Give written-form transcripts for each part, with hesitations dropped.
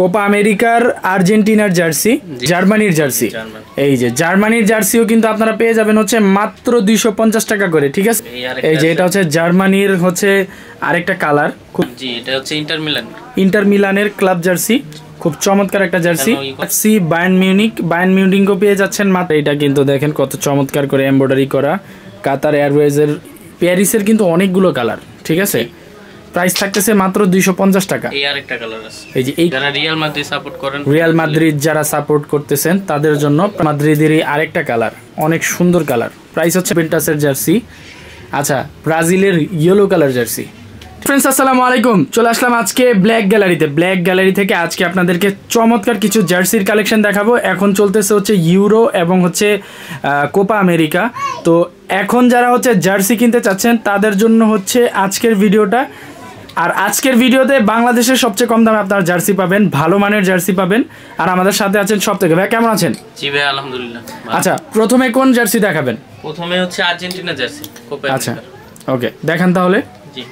Copa আমেরিকার আর্জেন্টিনার jersey, জার্মানির জার্সি। এই যে জার্মানির জার্সিও কিন্তু আপনারা পেয়ে যাবেন হচ্ছে মাত্র 250 টাকা করে, ঠিক আছে। এই যে এটা হচ্ছে জার্মানির হচ্ছে আরেকটা কালার, জি এটা হচ্ছে ইন্টার মিলানের ক্লাব জার্সি, খুব চমৎকার একটা জার্সি। সি বায়ার্ন মিউনিখও পেয়ে যাচ্ছেন মাত্র। এটা কিন্তু দেখেন কত চমৎকার করে এমব্রয়ডারি করা, কাতার এয়ারওয়েজের, প্যারিসের কিন্তু অনেকগুলো কালার, ঠিক আছে। প্রাইস থাকতেছে মাত্র 250 টাকা। এই আরেকটা কালার আছে, এই যে যারা রিয়াল মাদ্রিদ সাপোর্ট করেন, রিয়াল মাদ্রিদ যারা সাপোর্ট করতেছেন তাদের জন্য মাদ্রিদেরই আরেকটা কালার, অনেক সুন্দর কালার। প্রাইস হচ্ছে পেন্টাসের জার্সি। আচ্ছা, ব্রাজিলের ইয়েলো কালার জার্সি। ফ্রেন্ডস আসসালামু আলাইকুম, চলে আসলাম আজকে ব্ল্যাক গ্যালারি থেকে আজকে আপনাদেরকে চমৎকার কিছু জার্সির কালেকশন দেখাবো। এখন চলতেছে হচ্ছে ইউরো এবং হচ্ছে কোপা আমেরিকা। তো এখন যারা হচ্ছে জার্সি কিনতে চাচ্ছেন তাদের জন্য হচ্ছে আজকের ভিডিওটা। আর আজকের ভিডিওতে বাংলাদেশের সবচেয়ে কম দামে আপনারা জার্সি পাবেন, ভালো মানের জার্সি পাবেন। আর আমাদের সাথে আছেন সব থেকে। ভাই কেমন আছেন? জি ভাই আলহামদুলিল্লাহ। আচ্ছা, প্রথমে কোন জার্সি দেখাবেন? প্রথমে হচ্ছে আর্জেন্টিনা জার্সি, কোপা আচ্ছা ওকে, দেখান তাহলে। জি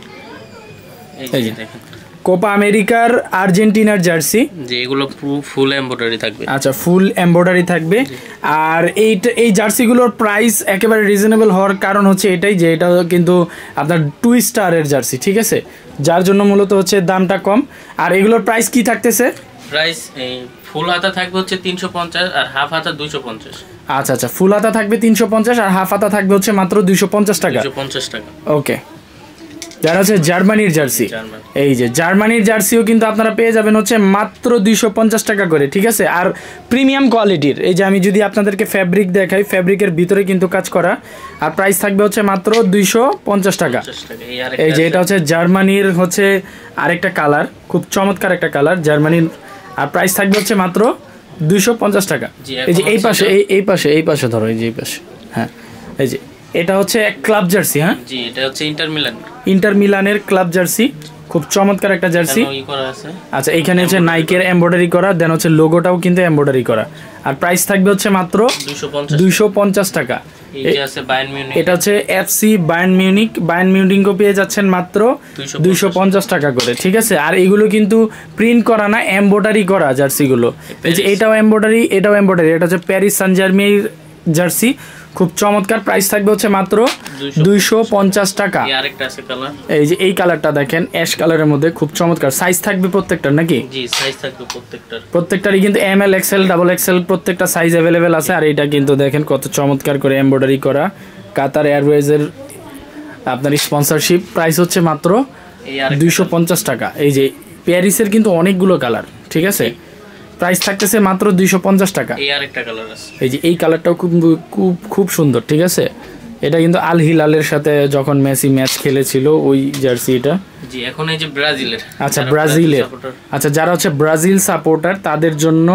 এই যে দেখেন কোপা আমেরিকার আর্জেন্টিনার জার্সি, যে এগুলো ফুল এমব্রয়ডারি থাকবে। আচ্ছা, ফুল এমব্রয়ডারি থাকবে। আর এই জার্সিগুলোর প্রাইস একেবারে রিজনেবল হওয়ার কারণ হচ্ছে এটাই যে এটা কিন্তু আপনার 2 স্টারের জার্সি, ঠিক আছে, যার জন্য মূলত হচ্ছে দামটা কম। আর এগুলোর প্রাইস কি থাকতেছে? প্রাইস ফুল হাতা থাকবে হচ্ছে 350 আর হাফ হাতা 250। আচ্ছা আচ্ছা, ফুল হাতা থাকবে 350 আর হাফ হাতা থাকবে হচ্ছে মাত্র 250 টাকা। 250 টাকা, ওকে। যারা হচ্ছে জার্মানির জার্সি, এই যে জার্মানির জার্সিও কিন্তু আপনারা পেয়ে যাবেন হচ্ছে মাত্র 250 টাকা করে, ঠিক আছে। আর প্রিমিয়াম কোয়ালিটির, এই যে আমি যদি আপনাদেরকে ফ্যাব্রিক দেখাই, ফ্যাব্রিকের ভিতরে কিন্তু কাজ করা। আর প্রাইস থাকবে হচ্ছে মাত্র 250 টাকা। এই যে এটা হচ্ছে জার্মানির হচ্ছে আরেকটা কালার, খুব চমৎকার একটা কালার জার্মানির। আর প্রাইস থাকবে হচ্ছে মাত্র 250 টাকা। এই যে এই পাশে ধরো, এই যে এই পাশে, হ্যাঁ এই যে এটা হচ্ছে ক্লাব জার্সি। হ্যাঁ জি এটা হচ্ছে ইন্টার মিলানের ক্লাব জার্সি, খুব চমৎকার একটা জার্সি। আচ্ছা, এখানে হচ্ছে নাইকের এমব্রয়ডারি করা, দেন হচ্ছে লোগোটাও কিন্তু এমব্রয়ডারি করা। আর প্রাইস থাকবে হচ্ছে মাত্র 250 টাকা। এটা হচ্ছে এফসি বায়ার্ন মিউনিখও পেয়ে যাচ্ছেন মাত্র 250 টাকা করে, ঠিক আছে। আর এগুলো কিন্তু প্রিন্ট করা না, এমব্রয়ডারি করা জার্সিগুলো। এই যে এটাও এমব্রয়ডারি। এটা হচ্ছে প্যারিস সান জার্মেইর জার্সি, খুব চমৎকার। প্রাইস থাকবে হচ্ছে মাত্র 250 টাকা। এই যে এই কালারটা দেখেন, অ্যাশ কালারের মধ্যে, খুব চমৎকার। সাইজ থাকবে প্রত্যেকটার নাকি? জি সাইজ থাকবে প্রত্যেকটারই কিন্তু ML XL ডাবল XL প্রত্যেকটা সাইজ অ্যাভেলেবেল আছে। আর এটা কিন্তু দেখেন কত চমৎকার করে এমব্রয়ডারি করা, কাতার এয়ারওয়েজের আপনার স্পন্সরশিপ। প্রাইস হচ্ছে মাত্র 250 টাকা। এই যে প্যারিসের কিন্তু অনেকগুলো কালার, ঠিক আছে। প্রাইস থাকতেছে মাত্র 250 টাকা। এই আরেকটা কালার আছে, এই যে এই কালারটাও খুব সুন্দর, ঠিক আছে। এটা কিন্তু আল হিলালের সাথে যখন মেসি ম্যাচ খেলেছিল ওই জার্সি এটা। জি এখন এই যে ব্রাজিলের, আচ্ছা ব্রাজিলের, আচ্ছা যারা হচ্ছে ব্রাজিল সাপোর্টার তাদের জন্য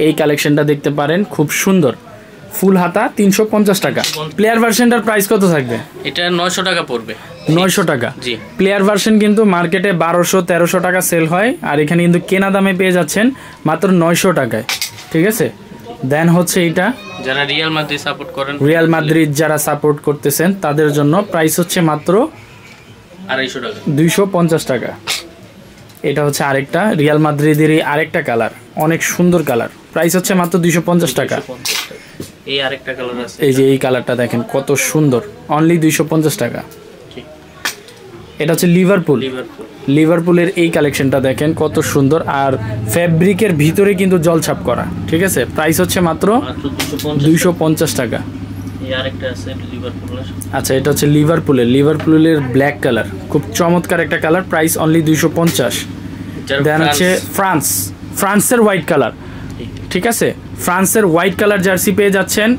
এই কালেকশনটা দেখতে পারেন, খুব সুন্দর। ফুল হাতা 350 টাকা। প্লেয়ার ভার্সনটার প্রাইস কত থাকবে? এটা 900 টাকা পড়বে। 900 টাকা। জি, প্লেয়ার ভার্সন কিন্তু মার্কেটে 1200-1300 টাকা সেল হয়, আর এখানে কিন্তু কেনা দামে পেয়ে যাচ্ছেন মাত্র 900 টাকায়, ঠিক আছে। দেন হচ্ছে এটা যারা রিয়াল মাদ্রিদ সাপোর্ট করেন, রিয়াল মাদ্রিদ যারা সাপোর্ট করতেছেন তাদের জন্য প্রাইস হচ্ছে মাত্র 250 টাকা, 250 টাকা। এটা হচ্ছে আরেকটা রিয়াল মাদ্রিদেরই আরেকটা কালার, অনেক সুন্দর কালার। প্রাইস হচ্ছে মাত্র 250 টাকা। এই আরেকটা কালার আছে, এই যে এই কালারটা দেখেন কত সুন্দর, অনলি 250 টাকা। এটা হচ্ছে লিভারপুলের এই কালেকশনটা দেখেন কত সুন্দর। আর ফ্যাব্রিকের ভিতরে কিন্তু জলছাপ করা, ঠিক আছে। প্রাইস হচ্ছে মাত্র 250 টাকা। আচ্ছা, এটা হচ্ছে লিভারপুলের ব্ল্যাক কালার, খুব চমৎকার একটা কালার। Price only 250। দেন হচ্ছে ফ্রান্সের হোয়াইট কালার, ঠিক আছে। ফ্রান্সের হোয়াইট কালার জার্সি পেয়ে যাচ্ছেন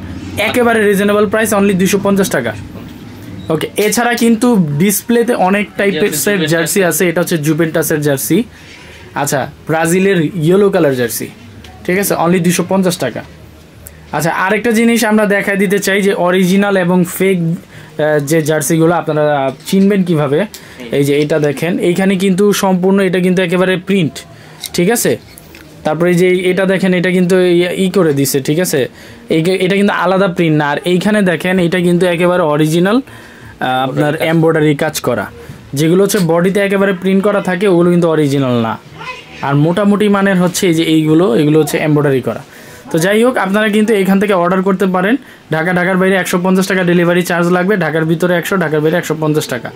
একেবারে রিজনেবল প্রাইস, অনলি 250 টাকা। ওকে, এছাড়া কিন্তু ডিসপ্লেতে অনেক টাইপের জার্সি আছে। এটা হচ্ছে জুভেন্টাসের জার্সি। আচ্ছা, ব্রাজিলের ইয়েলো কালার জার্সি, ঠিক আছে, অনলি 250 টাকা। আচ্ছা, আরেকটা জিনিস আমরা দেখাই দিতে চাই যে অরিজিনাল এবং ফেক যে জার্সিগুলো আপনারা চিনবেন কিভাবে। এই যে এটা দেখেন, এইখানে কিন্তু সম্পূর্ণ এটা কিন্তু একেবারে প্রিন্ট, ঠিক আছে। তারপরে যে এটা দেখেন, এটা কিন্তু করে দিছে, ঠিক আছে। এটা কিন্তু আলাদা প্রিন্ট না। আর এইখানে দেখেন, এটা কিন্তু একেবারে অরিজিনাল আপনার এমব্রয়ডারি কাজ করা। যেগুলো হচ্ছে বডিতে একেবারে প্রিন্ট করা থাকে ওগুলো কিন্তু অরিজিনাল না। আর মোটামুটি মানের হচ্ছে এই যে এগুলো হচ্ছে এমব্রয়ডারি করা। তো যাই হোক, আপনারা কিন্তু এখান থেকে অর্ডার করতে পারেন। ঢাকার বাইরে 150 টাকা ডেলিভারি চার্জ লাগবে, ঢাকার ভিতরে 100, ঢাকার বাইরে 150 টাকা।